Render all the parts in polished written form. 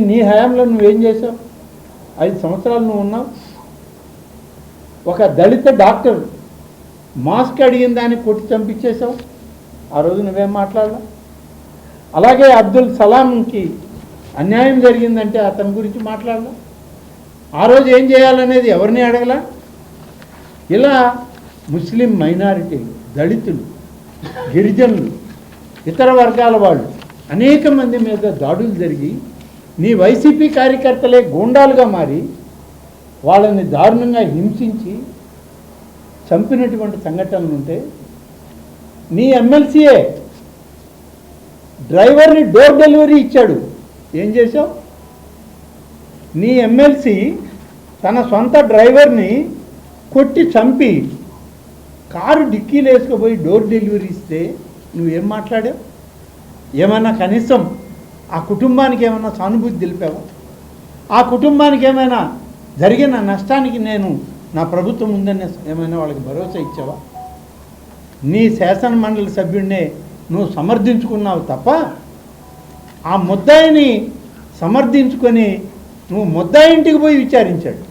నీ హయాంలో నువ్వేం చేసావు? 5 సంవత్సరాలు నువ్వు ఉన్నావు. ఒక దళిత డాక్టర్ మాస్క్ అడిగిన దాన్ని కొట్టి చంపించేశావు. ఆ రోజు నువ్వేం మాట్లాడలా. అలాగే అబ్దుల్ సలాంకి అన్యాయం జరిగిందంటే అతని గురించి మాట్లాడలా. ఆ రోజు ఏం చేయాలనేది ఎవరిని అడగలా. ఇలా ముస్లిం మైనారిటీలు, దళితులు, గిరిజనులు, ఇతర వర్గాల వాళ్ళు అనేక మంది మీద దాడులు జరిగి నీ వైసీపీ కార్యకర్తలే గూండాలుగా మారి వాళ్ళని దారుణంగా హింసించి చంపినటువంటి సంఘటనలు ఉంటే నీ ఎమ్మెల్సీయే డ్రైవర్ని డోర్ డెలివరీ ఇచ్చాడు. ఏం చేశావు? నీ ఎమ్మెల్సీ తన సొంత డ్రైవర్ని కొట్టి చంపి కారు డిక్కీలు వేసుకుపోయి డోర్ డెలివరీ ఇస్తే నువ్వేం మాట్లాడావు? ఏమన్నా కనీసం ఆ కుటుంబానికి ఏమైనా సానుభూతి తెలిపావా? ఆ కుటుంబానికి ఏమైనా జరిగిన నష్టానికి నా ప్రభుత్వం ఉందని ఏమైనా వాళ్ళకి భరోసా ఇచ్చావా? నీ శాసన మండలి సభ్యుడినే నువ్వు సమర్థించుకున్నావు తప్ప ఆ ముద్దాయిని సమర్థించుకొని నువ్వు ముద్దాయి ఇంటికి పోయి విచారించాడు.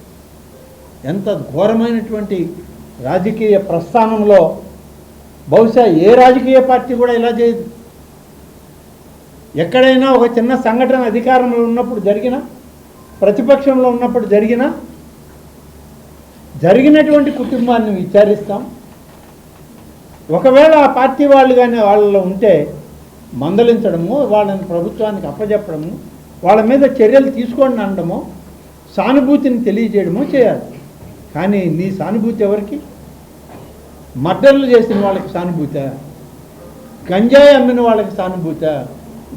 ఎంత ఘోరమైనటువంటి రాజకీయ ప్రస్థానంలో బహుశా ఏ రాజకీయ పార్టీ కూడా ఇలా చేయదు. ఎక్కడైనా ఒక చిన్న సంఘటన అధికారంలో ఉన్నప్పుడు జరిగినా, ప్రతిపక్షంలో ఉన్నప్పుడు జరిగినటువంటి కుటుంబాన్ని విచారిస్తాం. ఒకవేళ ఆ పార్టీ వాళ్ళు కానీ వాళ్ళలో ఉంటే మందలించడము, వాళ్ళని ప్రభుత్వానికి అప్పచెప్పడము, వాళ్ళ మీద చర్యలు తీసుకోండి అనడము, సానుభూతిని తెలియజేయడము చేయాలి. కానీ నీ సానుభూతి ఎవరికి? మర్డర్లు చేసిన వాళ్ళకి సానుభూత, గంజాయి అమ్మిన వాళ్ళకి సానుభూత,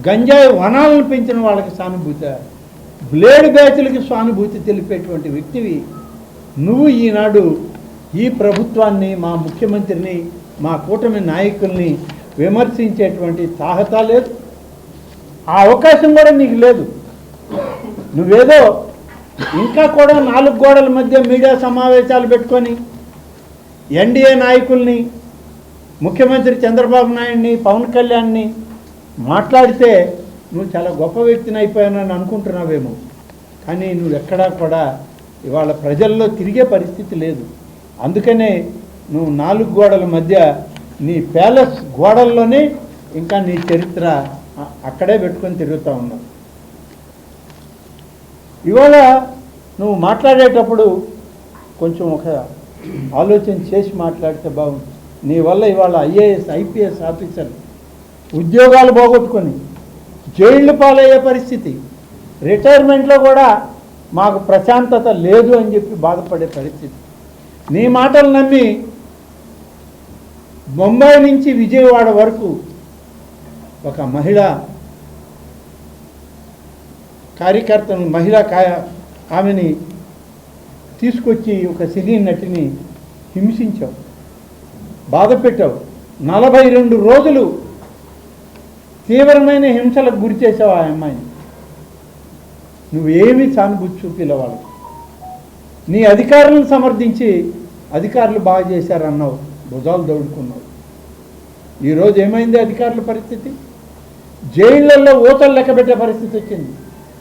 గంజాయి వనాలను పెంచిన వాళ్ళకి సానుభూత, బ్లేడ్ బ్యాచ్లకి సానుభూతి తెలిపేటువంటి వ్యక్తివి నువ్వు. ఈనాడు ఈ ప్రభుత్వాన్ని, మా ముఖ్యమంత్రిని, మా కూటమి నాయకుల్ని విమర్శించేటువంటి తాహత లేదు. ఆ అవకాశం కూడా నీకు లేదు. నువ్వేదో ఇంకా కూడా 4 గోడల మధ్య మీడియా సమావేశాలు పెట్టుకొని ఎన్డీఏ నాయకుల్ని, ముఖ్యమంత్రి చంద్రబాబు నాయుడిని, పవన్ కళ్యాణ్ని మాట్లాడితే నువ్వు చాలా గొప్ప వ్యక్తిని అయిపోయానని అనుకుంటున్నావేమో. కానీ నువ్వు ఎక్కడా కూడా ఇవాళ ప్రజల్లో తిరిగే పరిస్థితి లేదు. అందుకనే నువ్వు 4 గోడల మధ్య నీ ప్యాలెస్ గోడల్లోనే ఇంకా నీ చరిత్ర అక్కడే పెట్టుకొని తిరుగుతూ ఉన్నావు. ఇవాళ నువ్వు మాట్లాడేటప్పుడు కొంచెం ఒక ఆలోచన చేసి మాట్లాడితే బాగుంటుంది. నీ వల్ల ఇవాళ ఐఏఎస్, ఐపీఎస్ ఆఫీసర్లు ఉద్యోగాలు పోగొట్టుకొని జైళ్ళు పాలయ్యే పరిస్థితి, రిటైర్మెంట్లో కూడా మాకు ప్రశాంతత లేదు అని చెప్పి బాధపడే పరిస్థితి. నీ మాటలు నమ్మి బొంబాయి నుంచి విజయవాడ వరకు ఒక మహిళా కార్యకర్తను, ఆమెని తీసుకొచ్చి ఒక సినీ నటిని హింసించావు, బాధ పెట్టావు. 42 రోజులు తీవ్రమైన హింసలకు గురి చేసావు ఆ అమ్మాయిని. నువ్వేమీ సానుభూతి చూపిల వాళ్ళకి. నీ అధికారులను సమర్థించి అధికారులు బాగా చేశారన్నావు, భుజాలు దౌడుకున్నావు. ఈరోజు ఏమైంది అధికారుల పరిస్థితి? జైళ్ళల్లో ఊతలు లెక్క పెట్టే పరిస్థితి వచ్చింది.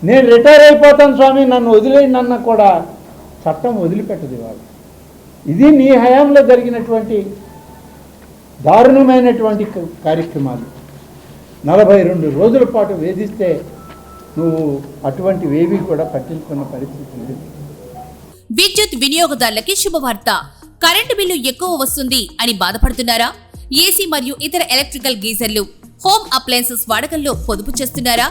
నేను రిటైర్ అయిపోతాను స్వామి, నన్ను వదిలేయండి అన్నా కూడా చట్టం వదిలిపెట్టదు వాళ్ళు. ఇది నీ హయాంలో జరిగినటువంటి దారుణమైనటువంటి కార్యక్రమాలు. 42 రోజుల పాటు వేధిస్తే నువ్వు అటువంటివేవి కూడా పట్టించుకున్న పరిస్థితి లేదు. విద్యుత్ వినియోగదారులకి శుభవార్త. కరెంటు బిల్లు ఎక్కువ వస్తుంది అని బాధపడుతున్నారా? ఏసీ మరియు ఇతర ఎలక్ట్రికల్ గీజర్లు, హోమ్ అప్లయన్సెస్ వాడకంలో పొదుపు చేస్తున్నారా?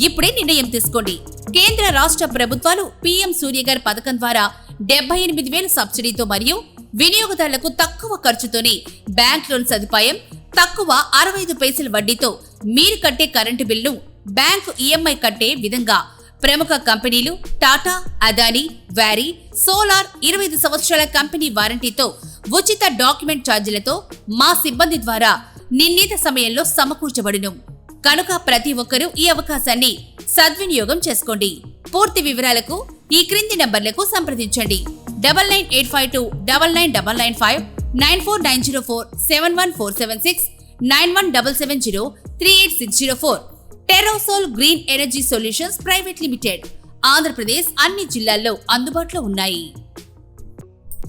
ఇప్పుడే నిర్ణయం తీసుకోండి. కేంద్ర రాష్ట్ర ప్రభుత్వాలు పీఎం సూర్యగర్ పథకం ద్వారా 78,000 సబ్సిడీతో మరియు వినియోగదారులకు తక్కువ ఖర్చుతోనే బ్యాంక్ లోన్ సదుపాయం, తక్కువ 65 పైసల వడ్డీతో మీరు కట్టే కరెంటు బిల్లు బ్యాంకు ఈఎంఐ కట్టే విధంగా ప్రముఖ కంపెనీలు టాటా, అదానీ, వారీ, సోలార్ 25 సంవత్సరాల కంపెనీ వారంటీతో ఉచిత డాక్యుమెంట్ ఛార్జీలతో మా సిబ్బంది ద్వారా నిర్ణీత సమయంలో సమకూర్చబడును. కనుక ప్రతి ఒక్కరూ ఈ అవకాశాన్ని సద్వినియోగం చేసుకోండి. పూర్తి వివరాలకు ఈ క్రింది నంబర్లకు సంప్రదించండి. 9985299995, 9490471476, 9177038604. Terosol green energy solutions private limited Andhra Pradesh అన్ని జిల్లాల్లో అందుబాటులో ఉన్నాయి.